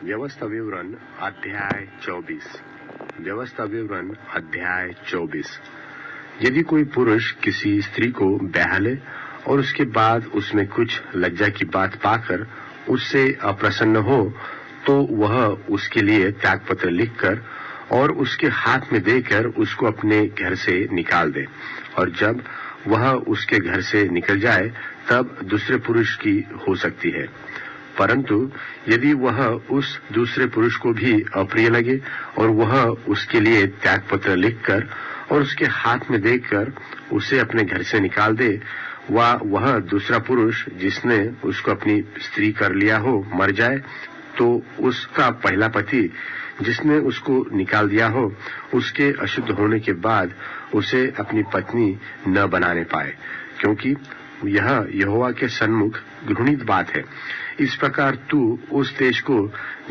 व्यवस्था विवरण अध्याय 24। व्यवस्था विवरण अध्याय 24। यदि कोई पुरुष किसी स्त्री को ब्याह ले और उसके बाद उसमें कुछ लज्जा की बात पाकर उससे अप्रसन्न हो, तो वह उसके लिए त्यागपत्र लिखकर और उसके हाथ में देकर उसको अपने घर से निकाल दे, और जब वह उसके घर से निकल जाए तब दूसरे पुरुष की हो सकती है। परंतु यदि वह उस दूसरे पुरुष को भी अप्रिय लगे और वह उसके लिए त्यागपत्र लिखकर और उसके हाथ में देकर उसे अपने घर से निकाल दे, वा वह दूसरा पुरुष जिसने उसको अपनी स्त्री कर लिया हो मर जाए, तो उसका पहला पति जिसने उसको निकाल दिया हो उसके अशुद्ध होने के बाद उसे अपनी पत्नी न बनाने पाए, क्योंकि यह यहोवा के सन्मुख घृणित बात है। इस प्रकार तू उस देश को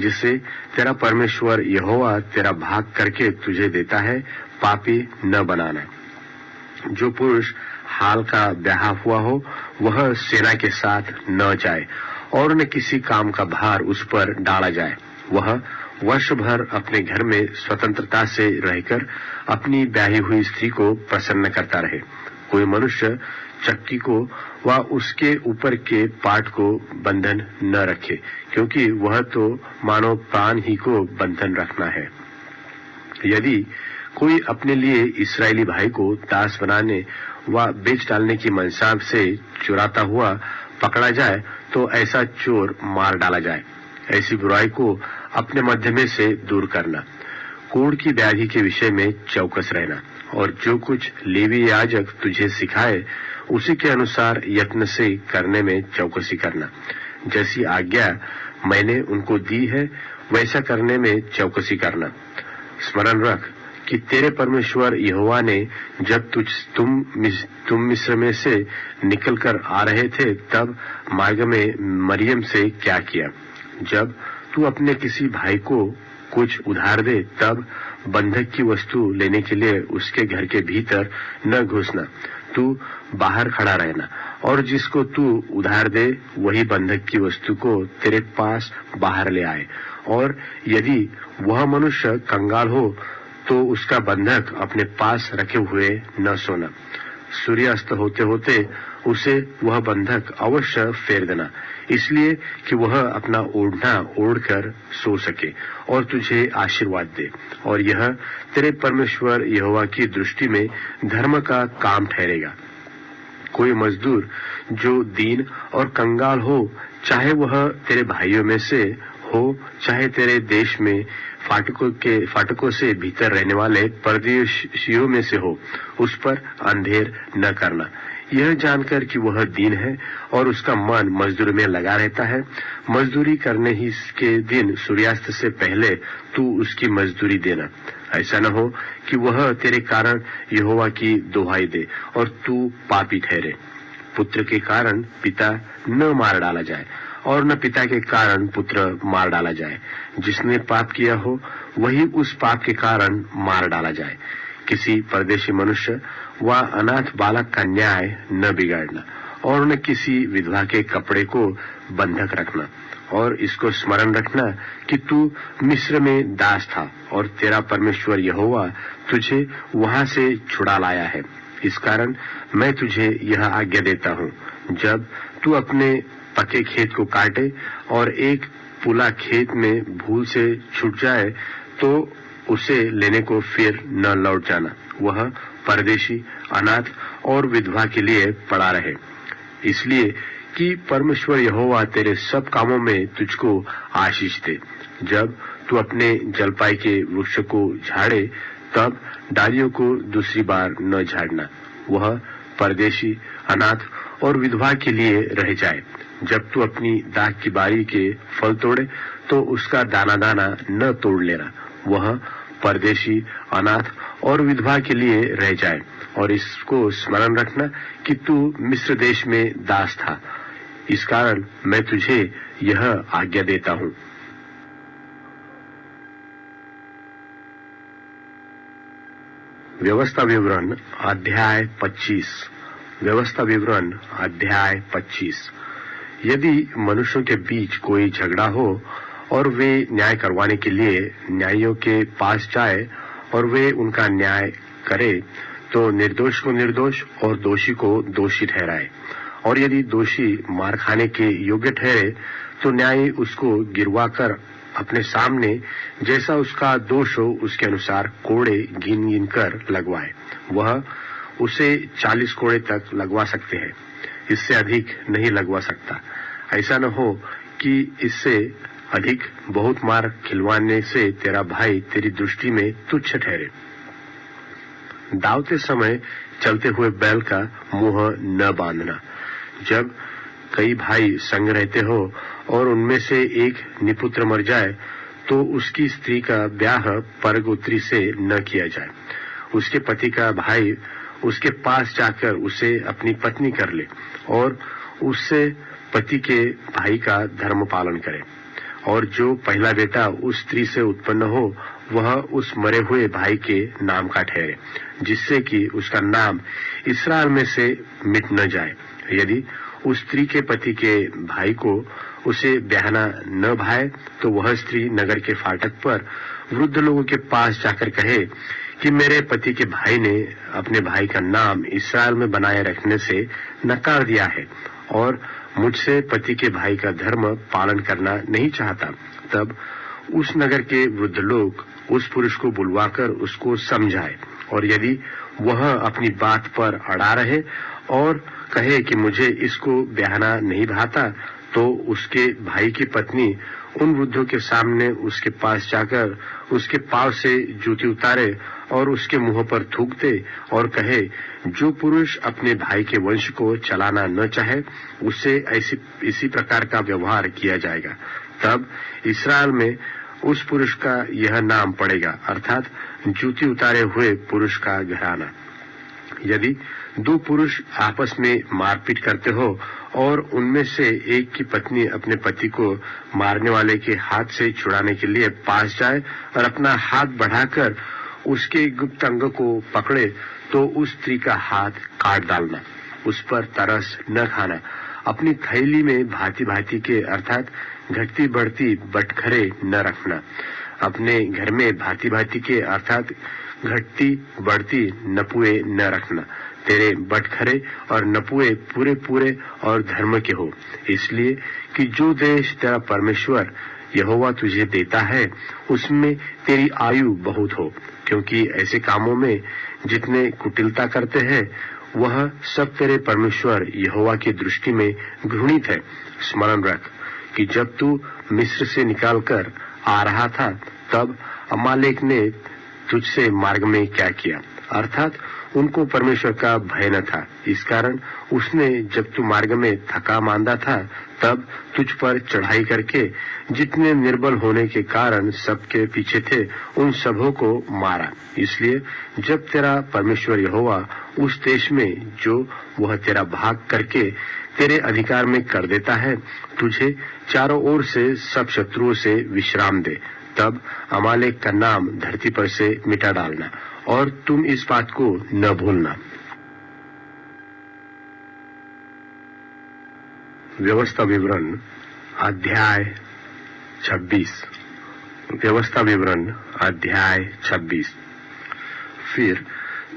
जिसे तेरा परमेश्वर यहोवा तेरा भाग करके तुझे देता है पापी न बनाना। जो पुरुष हाल का ब्याह हुआ हो वह सेना के साथ न जाए और न किसी काम का भार उस पर डाला जाए। वह वर्ष भर अपने घर में स्वतंत्रता से रहकर अपनी ब्याही हुई स्त्री को प्रसन्न करता रहे। कोई मनुष्य चक्की को व उसके ऊपर के पाट को बंधन न रखे, क्योंकि वह तो मानो प्राण ही को बंधन रखना है। यदि कोई अपने लिए इस्राएली भाई को दास बनाने व बेच डालने की मनसा से चुराता हुआ पकड़ा जाए, तो ऐसा चोर मार डाला जाए। ऐसी बुराई को अपने मध्य में से दूर करना। कोढ़ की व्याधि के विषय में चौकस रहना, और जो कुछ लेवी याजक तुझे सिखाए उसी के अनुसार यत्न से करने में चौकसी करना। जैसी आज्ञा मैंने उनको दी है वैसा करने में चौकसी करना। स्मरण रख कि तेरे परमेश्वर यहोवा ने जब तुम मिस्र में से निकलकर आ रहे थे तब मार्ग में मरियम से क्या किया। जब तू अपने किसी भाई को कुछ उधार दे तब बंधक की वस्तु लेने के लिए उसके घर के भीतर न घुसना, तू बाहर खड़ा रहना, और जिसको तू उधार दे वही बंधक की वस्तु को तेरे पास बाहर ले आए। और यदि वह मनुष्य कंगाल हो तो उसका बंधक अपने पास रखे हुए न सोना। सूर्यास्त होते होते उसे वह बंधक अवश्य फेर देना, इसलिए कि वह अपना ओढ़ना ओढ़कर सो सके और तुझे आशीर्वाद दे, और यह तेरे परमेश्वर यहोवा की दृष्टि में धर्म का काम ठहरेगा। कोई मजदूर जो दीन और कंगाल हो, चाहे वह तेरे भाइयों में से हो चाहे तेरे देश में फाटकों से भीतर रहने वाले परदेशियों में से हो, उस पर अंधेर न करना, यह जानकर कि वह दीन है और उसका मन मजदूरी में लगा रहता है। मजदूरी करने ही के दिन सूर्यास्त से पहले तू उसकी मजदूरी देना। ऐसा न हो कि वह तेरे कारण यहोवा की दुहाई दे और तू पापी ठहरे। पुत्र के कारण पिता न मार डाला जाए और न पिता के कारण पुत्र मार डाला जाए। जिसने पाप किया हो वही उस पाप के कारण मार डाला जाए। किसी परदेशी मनुष्य व अनाथ बालक का न्याय न बिगाड़ना, और न किसी विधवा के कपड़े को बंधक रखना। और इसको स्मरण रखना कि तू मिस्र में दास था और तेरा परमेश्वर यहोवा तुझे वहां से छुड़ा लाया है। इस कारण मैं तुझे यह आज्ञा देता हूँ, जब तू अपने पके खेत को काटे और एक पुला खेत में भूल से छूट जाए तो उसे लेने को फिर न लौट जाना। वह परदेशी, अनाथ और विधवा के लिए पड़ा रहे, इसलिए कि परमेश्वर यहोवा तेरे सब कामों में तुझको आशीष दे। जब तू अपने जलपाई के वृक्ष को झाड़े तब डालियों को दूसरी बार न झाड़ना। वह परदेशी, अनाथ और विधवा के लिए रह जाए। जब तू अपनी दाख की बारी के फल तोड़े तो उसका दाना दाना न तोड़ लेना। वह परदेशी, अनाथ और विधवा के लिए रह जाए। और इसको स्मरण रखना कि तू मिस्र देश में दास था। इस कारण मैं तुझे यह आज्ञा देता हूँ। व्यवस्था विवरण अध्याय 25। व्यवस्था विवरण अध्याय 25। यदि मनुष्यों के बीच कोई झगड़ा हो और वे न्याय करवाने के लिए न्यायियों के पास जाए और वे उनका न्याय करे, तो निर्दोष को निर्दोष और दोषी को दोषी ठहराए। और यदि दोषी मार खाने के योग्य ठहरे तो न्यायी उसको गिरवा कर अपने सामने जैसा उसका दोष हो उसके अनुसार कोड़े गिन गिन कर लगवाए। वह उसे 40 कोड़े तक लगवा सकते हैं, इससे अधिक नहीं लगवा सकता। ऐसा न हो कि इससे अधिक बहुत मार खिलवाने से तेरा भाई तेरी दृष्टि में तुच्छ ठहरे। दावते समय चलते हुए बैल का मुंह न बांधना। जब कई भाई संग रहते हो और उनमें से एक निपुत्र मर जाए तो उसकी स्त्री का ब्याह परगोत्री से न किया जाए। उसके पति का भाई उसके पास जाकर उसे अपनी पत्नी कर ले और उससे पति के भाई का धर्म पालन करे। और जो पहला बेटा उस स्त्री से उत्पन्न हो वह उस मरे हुए भाई के नाम का ठहरे, जिससे कि उसका नाम इस्राएल में से मिट न जाए। यदि उस स्त्री के पति के भाई को उसे ब्याहना न भाए तो वह स्त्री नगर के फाटक पर वृद्ध लोगों के पास जाकर कहे कि मेरे पति के भाई ने अपने भाई का नाम इस्राएल में बनाए रखने से नकार दिया है और मुझसे पति के भाई का धर्म पालन करना नहीं चाहता। तब उस नगर के वृद्ध लोग उस पुरुष को बुलवाकर उसको समझाए, और यदि वह अपनी बात पर अड़ा रहे और कहे कि मुझे इसको ब्याहना नहीं भाता, तो उसके भाई की पत्नी उन वृद्धों के सामने उसके पास जाकर उसके पांव से जूती उतारे और उसके मुंह पर थूक दे और कहे, जो पुरुष अपने भाई के वंश को चलाना न चाहे उससे इसी प्रकार का व्यवहार किया जाएगा। तब इस्राएल में उस पुरुष का यह नाम पड़ेगा, अर्थात जूती उतारे हुए पुरुष का घराना। यदि दो पुरुष आपस में मारपीट करते हो और उनमें से एक की पत्नी अपने पति को मारने वाले के हाथ से छुड़ाने के लिए पास जाए और अपना हाथ बढ़ाकर उसके गुप्त अंग को पकड़े, तो उस स्त्री का हाथ काट डालना, उस पर तरस न खाना। अपनी थैली में भांति भांति के अर्थात घटती बढ़ती बटखरे न रखना। अपने घर में भांति भांति के अर्थात घटती बढ़ती नपुए न रखना। तेरे बटखरे और नपुए पूरे पूरे और धर्म के हो, इसलिए कि जो देश तेरा परमेश्वर यहोवा तुझे देता है उसमें तेरी आयु बहुत हो। क्योंकि ऐसे कामों में जितने कुटिलता करते हैं वह सब तेरे परमेश्वर यहोवा की दृष्टि में घृणित है। स्मरण रख कि जब तू मिस्र से निकालकर आ रहा था तब अमालेक ने तुझसे मार्ग में क्या किया, अर्थात उनको परमेश्वर का भय न था। इस कारण उसने जब तू मार्ग में थका मांदा था तब तुझ पर चढ़ाई करके जितने निर्बल होने के कारण सबके पीछे थे उन सबों को मारा। इसलिए जब तेरा परमेश्वर यहोवा उस देश में जो वह तेरा भाग करके तेरे अधिकार में कर देता है तुझे चारों ओर से सब शत्रुओं से विश्राम दे, तब अमालेक का नाम धरती पर से मिटा डालना और तुम इस बात को न भूलना। व्यवस्था विवरण अध्याय 26। व्यवस्था विवरण अध्याय 26। फिर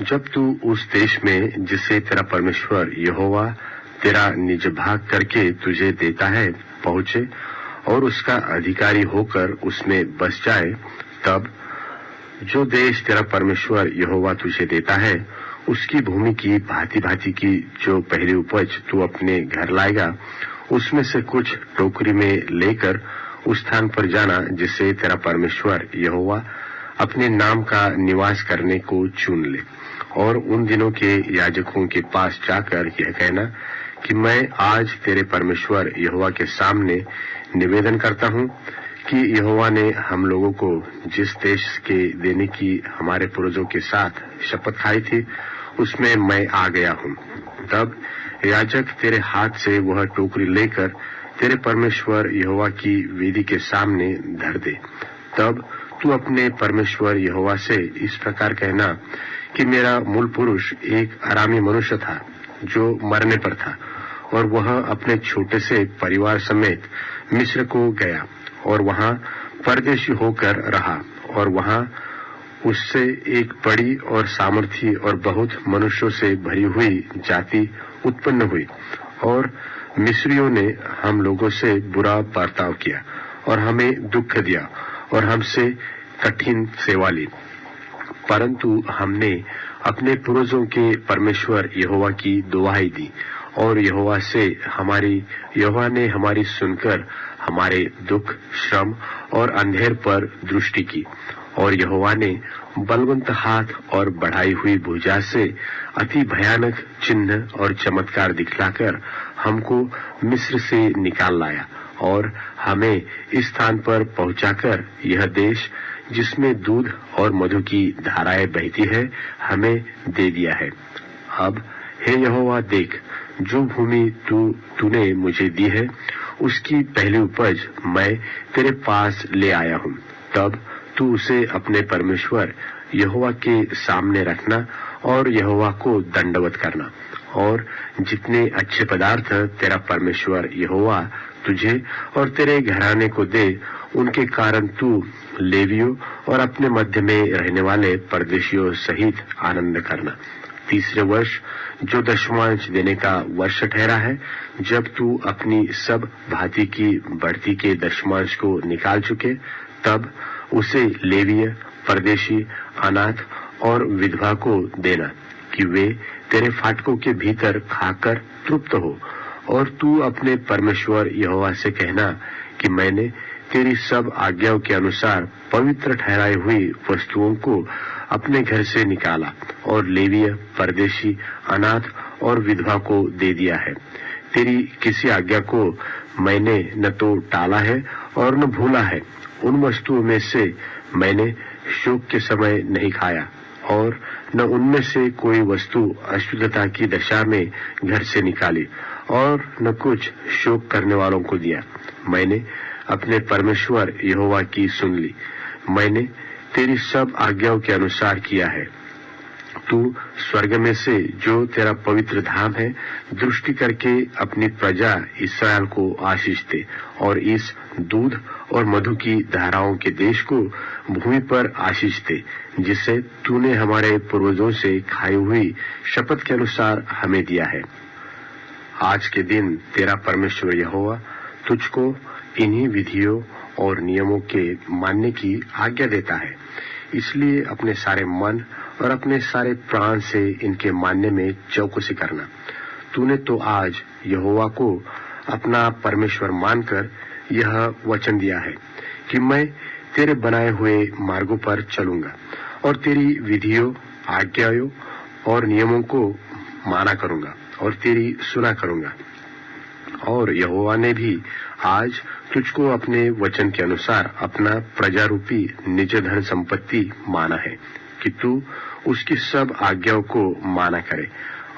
जब तू उस देश में जिसे तेरा परमेश्वर यहोवा तेरा निज भाग करके तुझे देता है पहुंचे और उसका अधिकारी होकर उसमें बस जाए, तब जो देश तेरा परमेश्वर यहोवा तुझे देता है उसकी भूमि की भांति भांति की जो पहली उपज तू अपने घर लाएगा उसमें से कुछ टोकरी में लेकर उस स्थान पर जाना जिसे तेरा परमेश्वर यहोवा अपने नाम का निवास करने को चुन ले। और उन दिनों के याजकों के पास जाकर यह कहना कि मैं आज तेरे परमेश्वर यहोवा के सामने निवेदन करता हूँ कि यहोवा ने हम लोगों को जिस देश के देने की हमारे पूर्वजों के साथ शपथ खाई थी उसमें मैं आ गया हूँ। तब याजक तेरे हाथ से वह टोकरी लेकर तेरे परमेश्वर यहोवा की वेदी के सामने धर दे। तब तू अपने परमेश्वर यहोवा से इस प्रकार कहना कि मेरा मूल पुरुष एक अरामी मनुष्य था जो मरने पर था और वह अपने छोटे से परिवार समेत मिस्र को गया और वहां परदेशी होकर रहा। और वहां उससे एक बड़ी और सामर्थी और बहुत मनुष्यों से भरी हुई जाति उत्पन्न हुई। और मिस्रियों ने हम लोगों से बुरा बर्ताव किया और हमें दुख दिया और हमसे कठिन सेवा ली। परंतु हमने अपने पूर्वजों के परमेश्वर यहोवा की दुहाई दी और यहोवा ने हमारी सुनकर हमारे दुख, श्रम और अंधेर पर दृष्टि की। और यहोवा ने बलवंत हाथ और बढ़ाई हुई भुजा से अति भयानक चिन्ह और चमत्कार दिखलाकर हमको मिस्र से निकाल लाया और हमें इस स्थान पर पहुंचाकर यह देश जिसमें दूध और मधु की धाराएं बहती है हमें दे दिया है। अब हे यहोवा देख, जो भूमि तूने मुझे दी है उसकी पहली उपज मैं तेरे पास ले आया हूँ। तब तू उसे अपने परमेश्वर यहोवा के सामने रखना और यहोवा को दंडवत करना। और जितने अच्छे पदार्थ तेरा परमेश्वर यहोवा तुझे और तेरे घराने को दे, उनके कारण तू लेवियों और अपने मध्य में रहने वाले परदेशियों सहित आनंद करना। तीसरे वर्ष जो दशमांश देने का वर्ष ठहरा है, जब तू अपनी सब भांति की बढ़ती के दशमांश को निकाल चुके, तब उसे लेवीय, परदेशी, अनाथ और विधवा को देना कि वे तेरे फाटकों के भीतर खाकर तृप्त हो। और तू अपने परमेश्वर यहोवा से कहना कि मैंने तेरी सब आज्ञाओं के अनुसार पवित्र ठहराई हुई वस्तुओं को अपने घर से निकाला और लेवीय, परदेशी, अनाथ और विधवा को दे दिया है। तेरी किसी आज्ञा को मैंने न तो टाला है और न भूला है। उन वस्तुओं में से मैंने शोक के समय नहीं खाया और न उनमें से कोई वस्तु अशुद्धता की दशा में घर से निकाली और न कुछ शोक करने वालों को दिया। मैंने अपने परमेश्वर यहोवा की सुन ली। मैंने तेरी सब आज्ञाओं के अनुसार किया है। तू स्वर्ग में से जो तेरा पवित्र धाम है दृष्टि करके अपनी प्रजा इस्राएल को आशीष दे और इस दूध और मधु की धाराओं के देश को भूमि पर आशीष दे, जिसे तूने हमारे पूर्वजों से खाई हुई शपथ के अनुसार हमें दिया है। आज के दिन तेरा परमेश्वर यहोवा तुझको इन्हीं विधियों और नियमों के मानने की आज्ञा देता है। इसलिए अपने सारे मन और अपने सारे प्राण से इनके मानने में चौकसी करना। तूने तो आज यहोवा को अपना परमेश्वर मानकर यह वचन दिया है कि मैं तेरे बनाए हुए मार्गों पर चलूंगा और तेरी विधियों, आज्ञाओं और नियमों को माना करूंगा और तेरी सुना करूंगा। और यहोवा ने भी आज तुझको अपने वचन के अनुसार अपना प्रजारूपी निज धन संपत्ति माना है कि तू उसकी सब आज्ञाओं को माना करे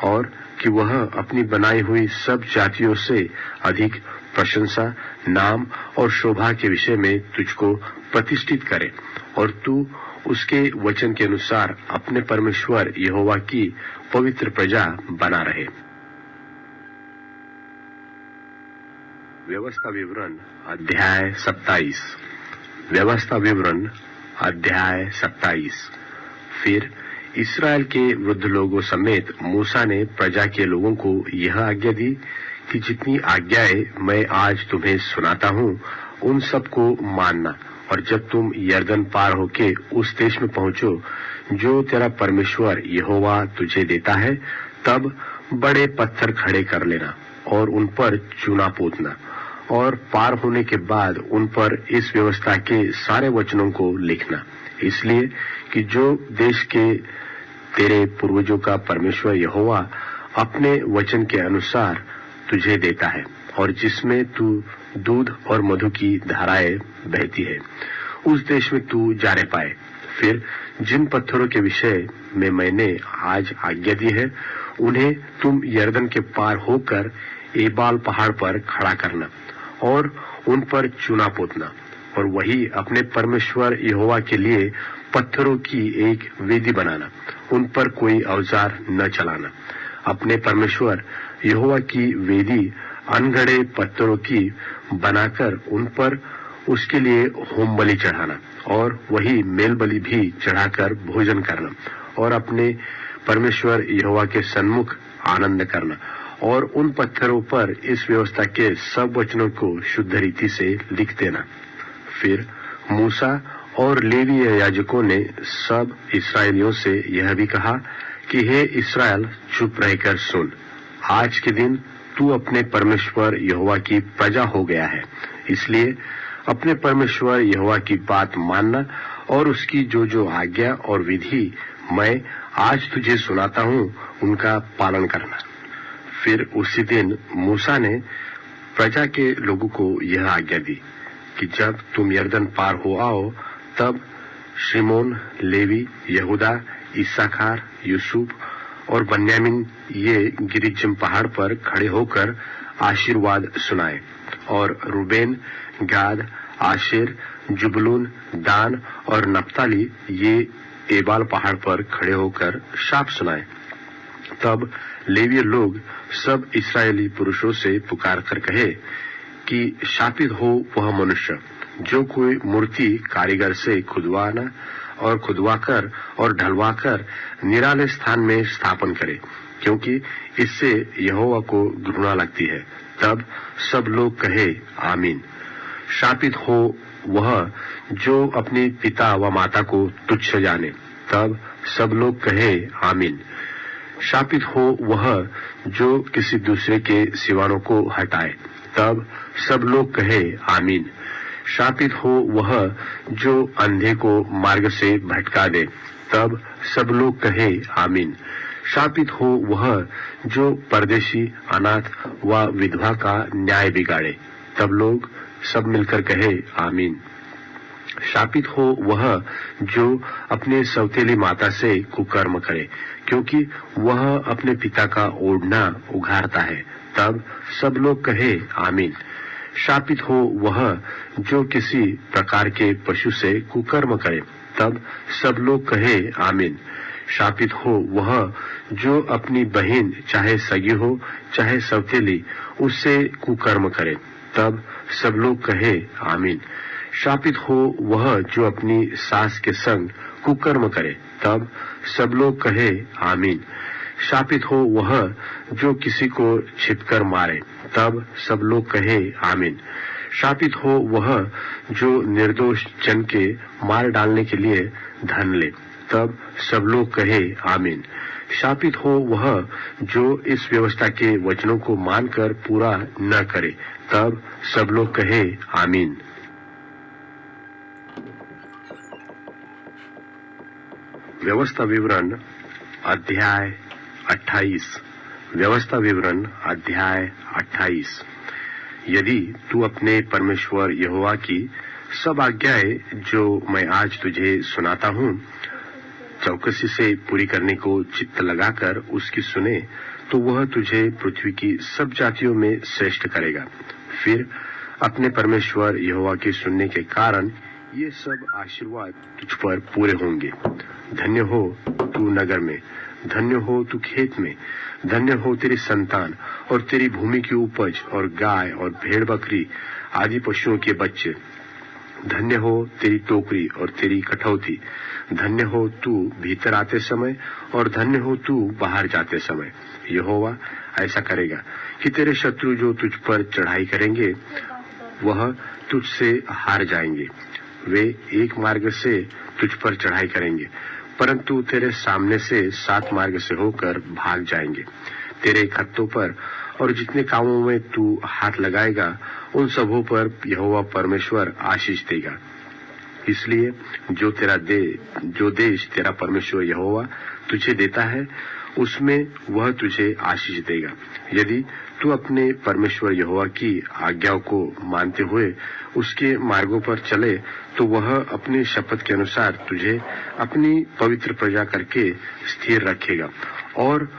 और कि वह अपनी बनाई हुई सब जातियों से अधिक प्रशंसा, नाम और शोभा के विषय में तुझको प्रतिष्ठित करे और तू उसके वचन के अनुसार अपने परमेश्वर यहोवा की पवित्र प्रजा बना रहे। व्यवस्था विवरण अध्याय 27। व्यवस्था विवरण अध्याय 27। फिर इस्राएल के वृद्ध लोगों समेत मूसा ने प्रजा के लोगों को यह आज्ञा दी कि जितनी आज्ञाएं मैं आज तुम्हें सुनाता हूँ उन सब को मानना। और जब तुम यर्दन पार होके उस देश में पहुंचो जो तेरा परमेश्वर यहोवा तुझे देता है, तब बड़े पत्थर खड़े कर लेना और उन पर चूना पोतना और पार होने के बाद उन पर इस व्यवस्था के सारे वचनों को लिखना, इसलिए कि जो देश के तेरे पूर्वजों का परमेश्वर यहोवा अपने वचन के अनुसार तुझे देता है और जिसमें तू दूध और मधु की धाराएं बहती है, उस देश में तू जाने पाए। फिर जिन पत्थरों के विषय में मैंने आज आज्ञा दी है उन्हें तुम यर्दन के पार होकर एबाल पहाड़ पर खड़ा करना और उन पर चूना पोतना और वही अपने परमेश्वर यहोवा के लिए पत्थरों की एक वेदी बनाना। उन पर कोई औजार न चलाना। अपने परमेश्वर यहोवा की वेदी अनगढ़े पत्थरों की बनाकर उन पर उसके लिए होम बलि चढ़ाना और वही मेल बलि भी चढ़ाकर भोजन करना और अपने परमेश्वर यहोवा के सन्मुख आनंद करना और उन पत्थरों पर इस व्यवस्था के सब वचनों को शुद्ध रीति से लिख देना। फिर मूसा और लेवीय याजकों ने सब इस्राएलियों से यह भी कहा कि हे इस्राएल, चुप रहकर सुन। आज के दिन तू अपने परमेश्वर यहोवा की प्रजा हो गया है, इसलिए अपने परमेश्वर यहोवा की बात मानना और उसकी जो जो आज्ञा और विधि मैं आज तुझे सुनाता हूँ उनका पालन करना। फिर उसी दिन मूसा ने प्रजा के लोगों को यह आज्ञा दी कि जब तुम यरदन पार हो आओ तब शिमोन, लेवी, यहूदा, इस्साकार, यूसुफ और बन्यामीन ये गिरिजम पहाड़ पर खड़े होकर आशीर्वाद सुनाए और रूबेन, गाद, आशेर, जुबलून, दान और नप्ताली ये एबाल पहाड़ पर खड़े होकर शाप सुनाए। तब लेवीय लोग सब इस्राएली पुरुषों से पुकार कर कहे कि शापित हो वह मनुष्य जो कोई मूर्ति कारीगर से खुदवाकर और ढलवाकर निराले स्थान में स्थापन करे, क्योंकि इससे यहोवा को घृणा लगती है। तब सब लोग कहे आमीन। शापित हो वह जो अपने पिता व माता को तुच्छ जाने। तब सब लोग कहे आमीन। शापित हो वह जो किसी दूसरे के सिवानों को हटाए। तब सब लोग कहे आमीन। शापित हो वह जो अंधे को मार्ग से भटका दे। तब सब लोग कहे आमीन। शापित हो वह जो परदेशी, अनाथ व विधवा का न्याय बिगाड़े। तब लोग सब मिलकर कहे आमीन। शापित हो वह जो अपने सौतेली माता से कुकर्म करे, क्योंकि वह अपने पिता का ओढ़ना उघाड़ता है। तब सब लोग कहे आमीन। शापित हो वह जो किसी प्रकार के पशु से कुकर्म करे। तब सब लोग कहे आमीन। शापित हो वह जो अपनी बहन, चाहे सगी हो चाहे सौतेली, उससे कुकर्म करे। तब सब लोग कहे आमीन। शापित हो वह जो अपनी सास के संग कुकर्म करे। तब सब लोग कहे आमीन। शापित हो वह जो किसी को छिपकर मारे। तब सब लोग कहे आमीन। शापित हो वह जो निर्दोष जन के मार डालने के लिए धन ले। तब सब लोग कहे आमीन। शापित हो वह जो इस व्यवस्था के वचनों को मानकर पूरा न करे। तब सब लोग कहे आमीन। व्यवस्था विवरण अध्याय 28। व्यवस्था विवरण अध्याय 28। यदि तू अपने परमेश्वर यहोवा की सब आज्ञाएं जो मैं आज तुझे सुनाता हूँ चौकसी से पूरी करने को चित्त लगाकर उसकी सुने, तो वह तुझे पृथ्वी की सब जातियों में श्रेष्ठ करेगा। फिर अपने परमेश्वर यहोवा के सुनने के कारण ये सब आशीर्वाद तुझ पर पूरे होंगे। धन्य हो तू नगर में, धन्य हो तू खेत में, धन्य हो तेरी संतान और तेरी भूमि की उपज और गाय और भेड़ बकरी आदि पशुओं के बच्चे। धन्य हो तेरी टोकरी और तेरी कठौती। धन्य हो तू भीतर आते समय और धन्य हो तू बाहर जाते समय। यहोवा ऐसा करेगा कि तेरे शत्रु जो तुझ पर चढ़ाई करेंगे वह तुझसे हार जाएंगे। वे एक मार्ग से तुझ पर चढ़ाई करेंगे, परंतु तेरे सामने से 7 मार्ग से होकर भाग जाएंगे। तेरे खत्तों पर और जितने कामों में तू हाथ लगाएगा उन सबों पर यहोवा परमेश्वर आशीष देगा। इसलिए जो देश तेरा परमेश्वर यहोवा तुझे देता है उसमें वह तुझे आशीष देगा। यदि तू अपने परमेश्वर यहोवा की आज्ञाओं को मानते हुए उसके मार्गों पर चले, तो वह अपनी शपथ के अनुसार तुझे अपनी पवित्र प्रजा करके स्थिर रखेगा। और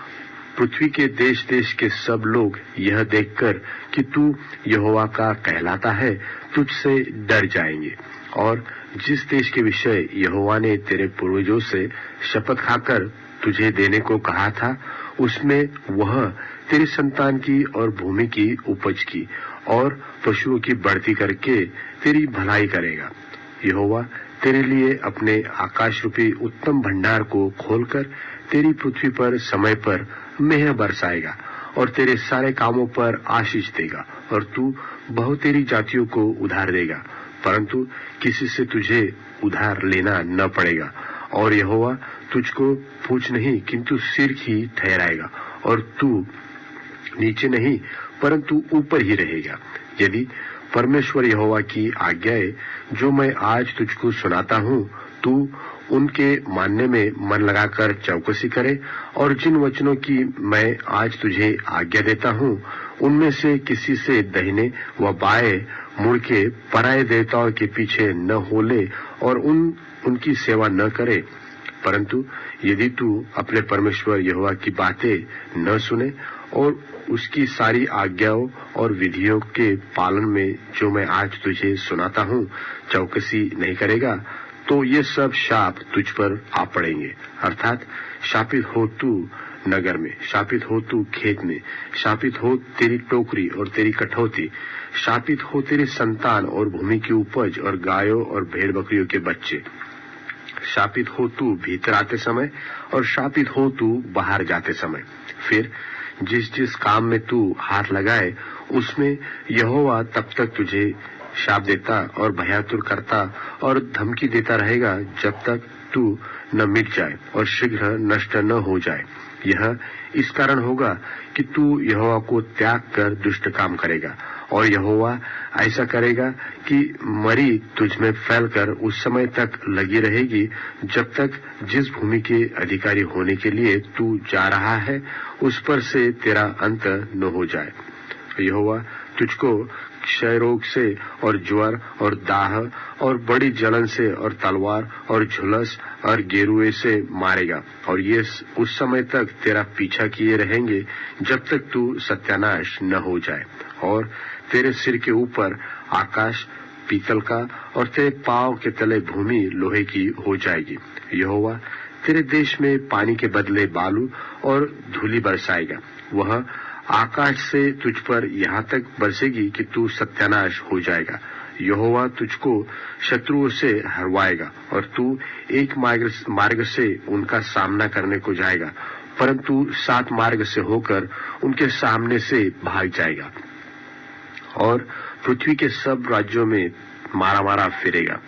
पृथ्वी के देश देश के सब लोग यह देखकर कि तू यहोवा का कहलाता है तुझसे डर जाएंगे। और जिस देश के विषय यहोवा ने तेरे पूर्वजों से शपथ खाकर तुझे देने को कहा था उसमें वह तेरी संतान की और भूमि की उपज की और पशुओं की बढ़ती करके तेरी भलाई करेगा। यहोवा तेरे लिए अपने आकाश रूपी उत्तम भंडार को खोलकर तेरी पृथ्वी पर समय पर मेह बरसाएगा और तेरे सारे कामों पर आशीष देगा और तू बहुतेरी जातियों को उधार देगा, परंतु किसी से तुझे उधार लेना न पड़ेगा। और यहोवा तुझको पूछ नहीं किंतु सिर ही ठहराएगा और तू नीचे नहीं परंतु ऊपर ही रहेगा। यदि परमेश्वर यहोवा की आज्ञाएं जो मैं आज तुझको सुनाता हूँ तू उनके मानने में मन लगाकर चौकसी करे और जिन वचनों की मैं आज तुझे आज्ञा देता हूँ उनमें से किसी से दाहिने व बाएं मुड़ के पराये देवताओं के पीछे न होले और उनकी सेवा न करे, परंतु यदि तू अपने परमेश्वर यहोवा की बातें न सुने और उसकी सारी आज्ञाओं और विधियों के पालन में जो मैं आज तुझे सुनाता हूँ चौकसी नहीं करेगा, तो ये सब शाप तुझ पर आ पड़ेंगे। अर्थात शापित हो तू नगर में, शापित हो तू खेत में, शापित हो तेरी टोकरी और तेरी कठौती, शापित हो तेरी संतान और भूमि की उपज और गायों और भेड़ बकरियों के बच्चे, शापित हो तू भीतर आते समय और शापित हो तू बाहर जाते समय। फिर जिस जिस काम में तू हाथ लगाए उसमें यहोवा तब तक तुझे शाप देता और भयातुर करता और धमकी देता रहेगा जब तक तू न मिट जाए और शीघ्र नष्ट न हो जाए। यह इस कारण होगा कि तू यहोवा को त्याग कर दुष्ट काम करेगा और यहोवा ऐसा करेगा कि मरी तुझ में फैलकर उस समय तक लगी रहेगी जब तक जिस भूमि के अधिकारी होने के लिए तू जा रहा है उस पर से तेरा अंत न हो जाए। यहोवा तुझको क्षय रोग से और ज्वर और दाह और बड़ी जलन से और तलवार और झुलस और गेरुए से मारेगा और ये उस समय तक तेरा पीछा किए रहेंगे जब तक तू सत्यानाश न हो जाए। और तेरे सिर के ऊपर आकाश पीतल का और तेरे पांव के तले भूमि लोहे की हो जाएगी। यहोवा तेरे देश में पानी के बदले बालू और धूलि बरसाएगा। वह आकाश से तुझ पर यहाँ तक बरसेगी कि तू सत्यानाश हो जाएगा। यहोवा तुझको शत्रुओं से हरवाएगा और तू एक मार्ग से उनका सामना करने को जाएगा, परंतु 7 मार्ग से होकर उनके सामने से भाग जाएगा और पृथ्वी के सब राज्यों में मारा मारा फिरेगा।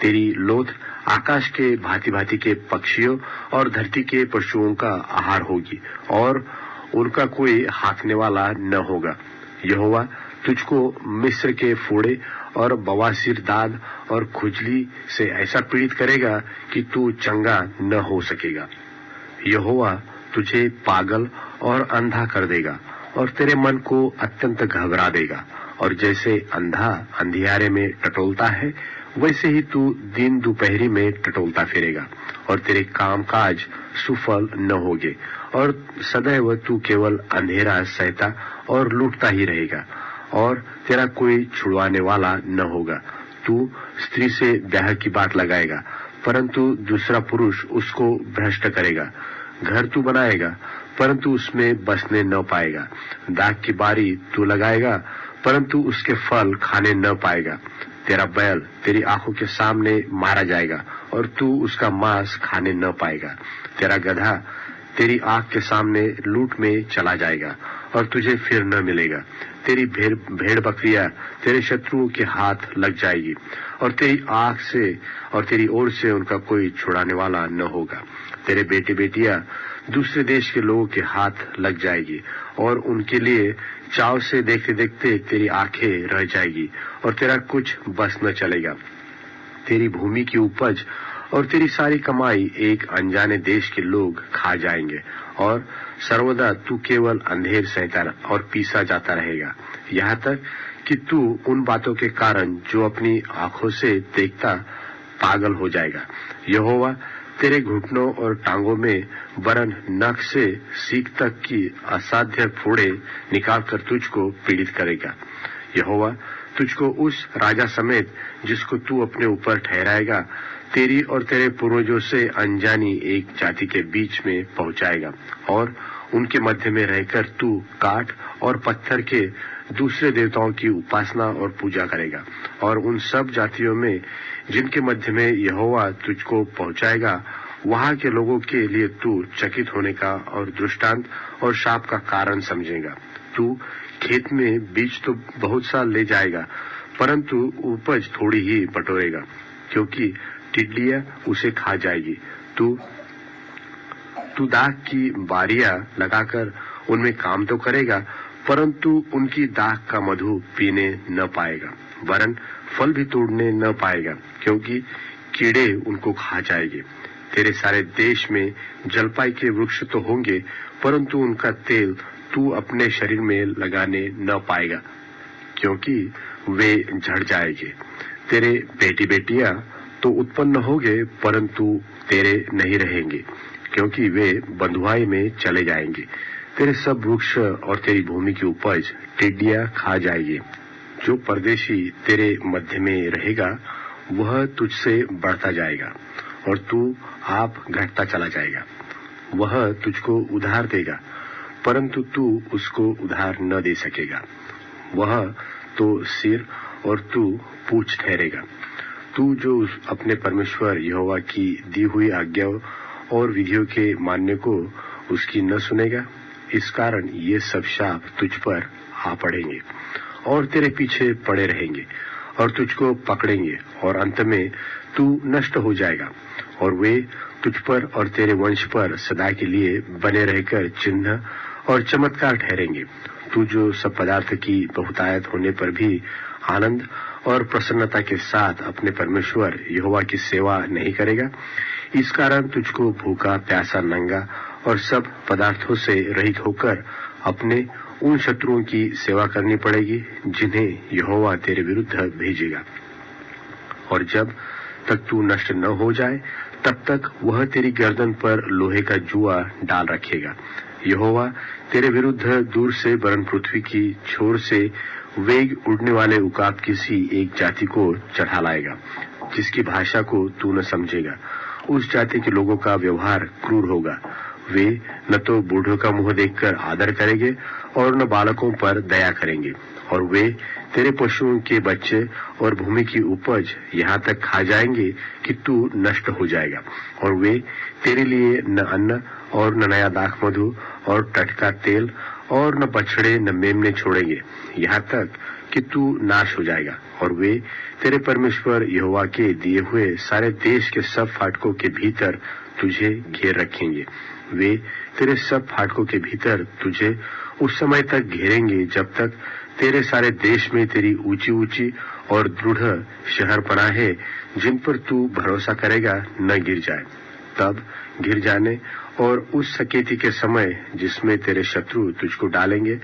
तेरी लोथ आकाश के भांति भांति के पक्षियों और धरती के पशुओं का आहार होगी और उनका कोई हाँकने वाला न होगा। यहोवा तुझको मिस्र के फोड़े और बवासीर दाद और खुजली से ऐसा पीड़ित करेगा कि तू चंगा न हो सकेगा। यहोवा तुझे पागल और अंधा कर देगा और तेरे मन को अत्यंत घबरा देगा और जैसे अंधा अंधियारे में टटोलता है वैसे ही तू दिन दोपहरी में टटोलता फिरेगा और तेरे काम काज सुफल न होगे और सदैव तू केवल अंधेरा सहता और लूटता ही रहेगा और तेरा कोई छुड़वाने वाला न होगा। तू स्त्री से ब्याह की बात लगाएगा परंतु दूसरा पुरुष उसको भ्रष्ट करेगा। घर तू बनाएगा परंतु उसमें बसने न पाएगा। दाख की बारी तू लगाएगा परंतु उसके फल खाने न पाएगा। तेरा बैल तेरी आंखों के सामने मारा जाएगा और तू उसका मांस खाने न पाएगा। तेरा गधा तेरी आंख के सामने लूट में चला जाएगा और तुझे फिर न मिलेगा। तेरी भेड़ बकरियां तेरे शत्रुओं के हाथ लग जाएगी और तेरी आंख से और तेरी ओर से उनका कोई छुड़ाने वाला न होगा। तेरे बेटे बेटियां दूसरे देश के लोगों के हाथ लग जाएगी और उनके लिए चाव से देखते देखते तेरी आंखें रह जाएगी और तेरा कुछ बस न चलेगा। तेरी भूमि की उपज और तेरी सारी कमाई एक अनजाने देश के लोग खा जाएंगे और सर्वदा तू केवल अंधेर सहता और पीसा जाता रहेगा, यहाँ तक कि तू उन बातों के कारण जो अपनी आंखों से देखता पागल हो जाएगा। यहोवा तेरे घुटनों और टांगों में वरन नख से सीख तक की असाध्य फोड़े निकालकर तुझको पीड़ित करेगा। यहोवा तुझको उस राजा समेत जिसको तू अपने ऊपर ठहराएगा तेरी और तेरे पूर्वजों से अनजानी एक जाति के बीच में पहुंचाएगा और उनके मध्य में रहकर तू काठ और पत्थर के दूसरे देवताओं की उपासना और पूजा करेगा, और उन सब जातियों में जिनके मध्य में यहोवा तुझको पहुंचाएगा, वहां के लोगों के लिए तू चकित होने का और दृष्टांत और शाप का कारण समझेगा। तू खेत में बीज तो बहुत सा ले जाएगा, परंतु उपज थोड़ी ही बटोरेगा, क्योंकि टिड्डियां उसे खा जाएगी। तू दाख की बारियां लगाकर उनमें काम तो करेगा, परंतु उनकी दाख का मधु पीने न पाएगा, वरन फल भी तोड़ने न पाएगा, क्योंकि कीड़े उनको खा जाएंगे। तेरे सारे देश में जलपाई के वृक्ष तो होंगे, परंतु उनका तेल तू अपने शरीर में लगाने न पाएगा, क्योंकि वे झड़ जाएंगे। तेरे बेटी बेटियां तो उत्पन्न होंगे, परंतु तेरे नहीं रहेंगे, क्योंकि वे बंधुआई में चले जाएंगे। तेरे सब वृक्ष और तेरी भूमि की उपज टिड्डियां खा जाएगी। जो परदेशी तेरे मध्य में रहेगा, वह तुझसे बढ़ता जाएगा, और तू आप घटता चला जाएगा। वह तुझको उधार देगा, परंतु तू उसको उधार न दे सकेगा। वह तो सिर और तू पूंछ ठहरेगा। तू जो अपने परमेश्वर यहोवा की दी हुई आज्ञाओं और विधियों के मानने को उसकी न सुनेगा, इस कारण ये सब शाप तुझ पर आ पड़ेंगे और तेरे पीछे पड़े रहेंगे और तुझको पकड़ेंगे, और अंत में तू नष्ट हो जाएगा, और वे तुझ पर और तेरे वंश पर सदा के लिए बने रहकर चिन्ह और चमत्कार ठहरेंगे। तू जो सब पदार्थ की बहुतायत होने पर भी आनंद और प्रसन्नता के साथ अपने परमेश्वर यहोवा की सेवा नहीं करेगा, इस कारण तुझको भूखा प्यासा नंगा और सब पदार्थों से रहित होकर अपने उन शत्रुओं की सेवा करनी पड़ेगी जिन्हें यहोवा तेरे विरुद्ध भेजेगा। और जब तक तू नष्ट न हो जाए, तब तक वह तेरी गर्दन पर लोहे का जुआ डाल रखेगा। यहोवा तेरे विरुद्ध दूर से वरन पृथ्वी की छोर से वेग उड़ने वाले उकाब किसी एक जाति को चढ़ा लाएगा, जिसकी भाषा को तू न समझेगा। उस जाति के लोगों का व्यवहार क्रूर होगा। वे न तो बूढ़ों का मुंह देखकर आदर करेंगे और न बालकों पर दया करेंगे, और वे तेरे पशुओं के बच्चे और भूमि की उपज यहाँ तक खा जाएंगे कि तू नष्ट हो जाएगा। और वे तेरे लिए न अन्न और न नया दाख मधु और टटका तेल और न बछड़े न मेमने छोड़ेंगे, यहाँ तक कि तू नाश हो जाएगा। और वे तेरे परमेश्वर यहोवा के दिए हुए सारे देश के सब फाटकों के भीतर तुझे घेर रखेंगे। वे तेरे सब फाटकों के भीतर तुझे उस समय तक घेरेंगे जब तक तेरे सारे देश में तेरी ऊंची ऊंची और दृढ़ शहरपनाहें जिन पर तू भरोसा करेगा न गिर जाए। तब गिर जाने और उस सकेती के समय जिसमें तेरे शत्रु तुझको डालेंगे,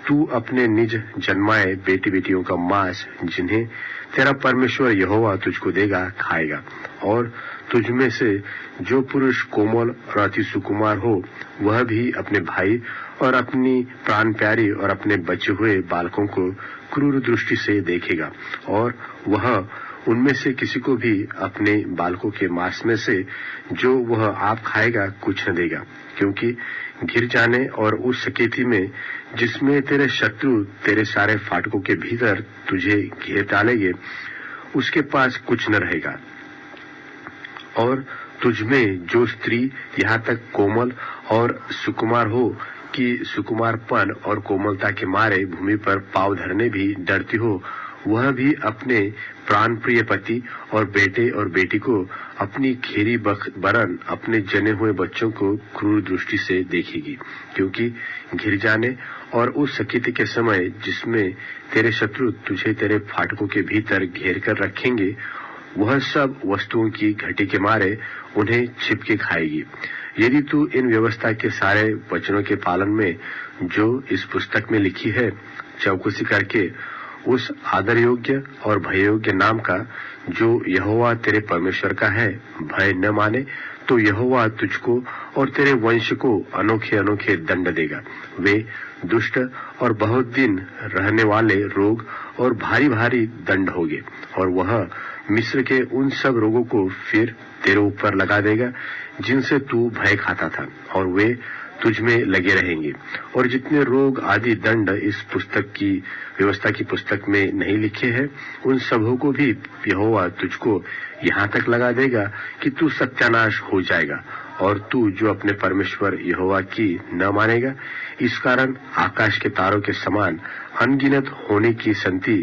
तू अपने निज जन्माए बेटी बेटियों का मांस जिन्हें तेरा परमेश्वर यहोवा तुझको देगा खाएगा। और तुझमें से जो पुरुष कोमल और अति सुकुमार हो, वह भी अपने भाई और अपनी प्राण प्यारी और अपने बचे हुए बालकों को क्रूर दृष्टि से देखेगा, और वह उनमें से किसी को भी अपने बालकों के मांस में से जो वह आप खाएगा कुछ न देगा, क्योंकि गिर जाने और उस सकेती में जिसमें तेरे शत्रु तेरे सारे फाटकों के भीतर तुझे घेर डालेंगे, उसके पास कुछ न रहेगा। और तुझमें जो स्त्री यहाँ तक कोमल और सुकुमार हो कि सुकुमारपन और कोमलता के मारे भूमि पर पांव धरने भी डरती हो, वह भी अपने प्राण प्रिय पति और बेटे और बेटी को अपनी खेरी बरन अपने जने हुए बच्चों को क्रूर दृष्टि से देखेगी, क्योंकि घिर जाने और उस सकेती के समय जिसमें तेरे शत्रु तुझे तेरे फाटकों के भीतर घेर कर रखेंगे, वह सब वस्तुओं की घटी के मारे उन्हें छिपके खाएगी। यदि तू इन व्यवस्था के सारे वचनों के पालन में जो इस पुस्तक में लिखी है चौकसी करके उस आदर योग्य और भय योग्य नाम का जो यहोवा तेरे परमेश्वर का है भय न माने, तो यहोवा तुझको और तेरे वंश को अनोखे अनोखे दंड देगा। वे दुष्ट और बहुत दिन रहने वाले रोग और भारी भारी दंड होंगे, और वह मिस्र के उन सब रोगों को फिर तेरे ऊपर लगा देगा जिनसे तू भय खाता था, और वे तुझ में लगे रहेंगे। और जितने रोग आदि दंड इस पुस्तक की व्यवस्था की पुस्तक में नहीं लिखे हैं, उन सबों को भी यहोवा तुझको यहाँ तक लगा देगा कि तू सत्यानाश हो जाएगा। और तू जो अपने परमेश्वर यहोवा की न मानेगा, इस कारण आकाश के तारों के समान अनगिनत होने की संति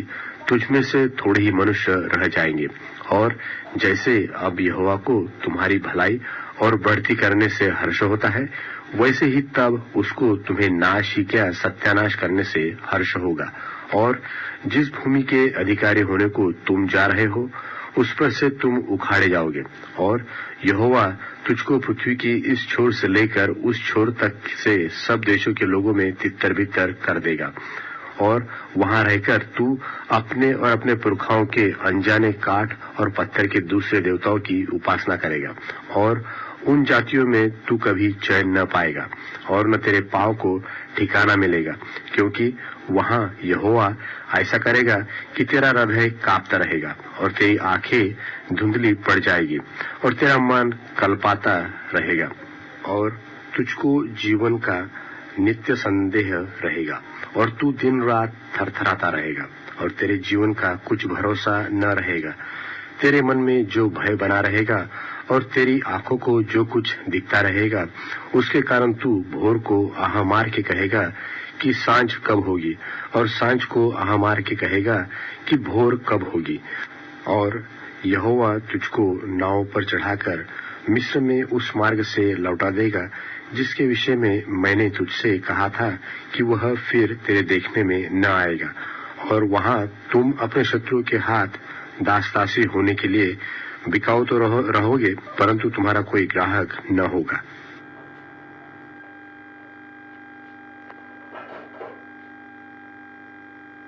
तुझ में से थोड़े ही मनुष्य रह जाएंगे। और जैसे अब यहोवा को तुम्हारी भलाई और बढ़ती करने से हर्ष होता है, वैसे ही तब उसको तुम्हें नाश ही क्या सत्यानाश करने से हर्ष होगा। और जिस भूमि के अधिकारी होने को तुम जा रहे हो, उस पर से तुम उखाड़े जाओगे। और यहोवा तुझको पृथ्वी की इस छोर से लेकर उस छोर तक से सब देशों के लोगों में तितर बितर कर देगा। और वहां रहकर तू अपने और अपने पुरखाओं के अनजाने काठ और पत्थर के दूसरे देवताओं की उपासना करेगा। और उन जातियों में तू कभी चैन न पाएगा और न तेरे पांव को ठिकाना मिलेगा, क्योंकि वहां यहोवा ऐसा करेगा कि तेरा हृदय कांपता रहेगा और तेरी आंखें धुंधली पड़ जाएगी और तेरा मन कलपाता रहेगा और तुझको जीवन का नित्य संदेह रहेगा और तू दिन रात थरथराता रहेगा और तेरे जीवन का कुछ भरोसा न रहेगा। तेरे मन में जो भय बना रहेगा और तेरी आंखों को जो कुछ दिखता रहेगा, उसके कारण तू भोर को आह मार के कहेगा कि सांझ कब होगी, और सांझ को आह मार के कहेगा कि भोर कब होगी। और यहोवा तुझको नाव पर चढ़ाकर मिस्र में उस मार्ग से लौटा देगा जिसके विषय में मैंने तुझसे कहा था कि वह फिर तेरे देखने में न आएगा। और वहां तुम अपने शत्रुओं के हाथ दासदासी होने के लिए बिकाऊ तो रहोगे, परंतु तुम्हारा कोई ग्राहक न होगा।